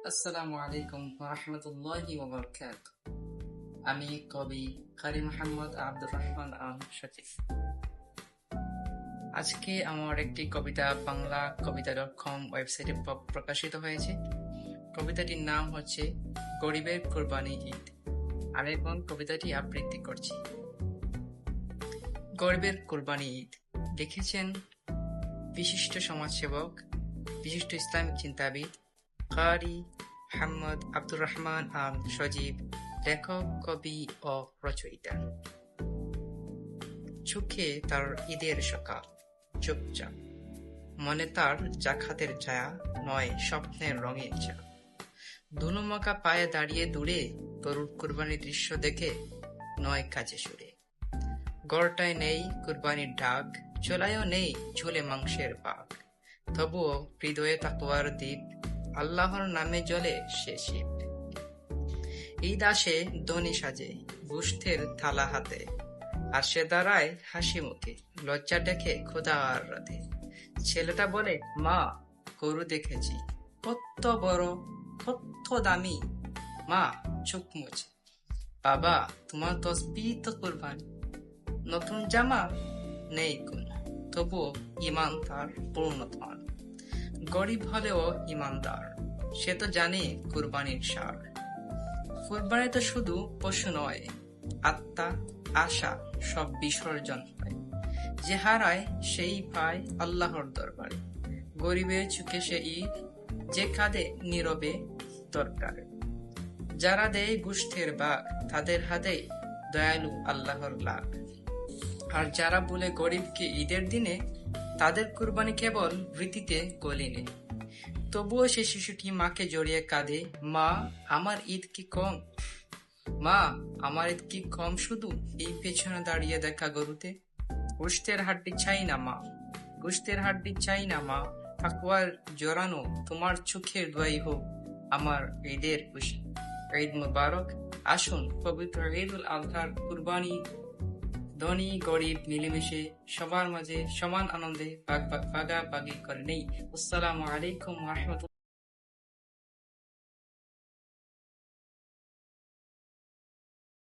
আসসালামু আলাইকুম ওয়া রাহমাতুল্লাহি ওয়া বারাকাতুহু। আমি কবি কারি মোহাম্মদ আব্দুর রহমান আল সচিব। আজকে আমার একটি কবিতা বাংলা কবিতা.com ওয়েবসাইটে প্রকাশিত হয়েছে। কবিতাটির নাম হচ্ছে গরিবের কুরবানি ঈদ। আমি এখন কবিতাটি আবৃত্তি করছি। গরিবের কুরবানি ঈদ লিখেছেন বিশিষ্ট সমাজসেবক, বিশিষ্ট ইসলামিক চিন্তাবিদ কারি মোহাম্মদ আব্দুর রহমান আল সজীব, লেখক, কবি ও রচয়িতা। চোখে তার ঈদের সকাল, চুপচাপ মনে তার জাকাতের ছায়া, নয় স্বপ্নের রঙিন চা। ধুলোমাখা পায়ে দাঁড়িয়ে দূরে গরুর কুরবানির দৃশ্য দেখে, নয় কাজে সুরে। গড়টায় নেই কুরবানির ডাক, চোলায়ও নেই ঝোলে মাংসের পাক। তবুও হৃদয়ে তাকওয়ার দ্বীপ, আল্লাহর নামে জ্বলে সে শিব। ঈদ আসে ধনী সাজে, গোশতের থালা হাতে, আর সে দাঁড়ায় হাসি মুখে, লজ্জা দেখে খোদা আর রাতে। ছেলেটা বলে, মা গরু দেখেছি, কত বড়, কত দামি। মা চোখ মুছে, বাবা তোমার তসবিহ তো কুরবানি। নতুন জামা নেই কোন, তবুও ঈমান তার পূর্ণধন। গরিব হলেও ঈমানদার, সে তো জানে কুরবানির সার। কুরবানি তো শুধু পশু নয়, আত্মা, আশা সব বিসর্জন হয়। যে হারায় সেই পায় আল্লাহর দরবারে। গরিবের চোখে সে ঈদ, যে কাঁদে নীরবে দরকারে। যারা দেয় গোশতের ভাগ, তাদের হাতে দয়ালু আল্লাহর লাগ। আর যারা বলে গরিবকে ঈদের দিনে, তাদের কুরবানি কেবল রীতিতে গলিনে। তবুও সে শিশুটি মাকে জড়িয়ে কাঁদে, মা আমার ঈদ কি কম, মা আমার ঈদ কি কম শুধু এই পেছনে দাঁড়িয়ে দেখা গরুতে। গোশতের হাড্ডি চাই না মা, গোশতের হাড্ডি চাই না মা, তাকওয়ার জড়ানো তোমার চোখের দোয়াই হোক আমার ঈদের খুশি। ঈদ মুবারক। আসুন পবিত্র ঈদুল আজহার কুরবানি ধনী গরিব মিলেমিশে সবার মাঝে সমান আনন্দে ভাগাভাগি করে নেই। আসসালামু আলাইকুম ওয়া রাহমাতুল্লাহ।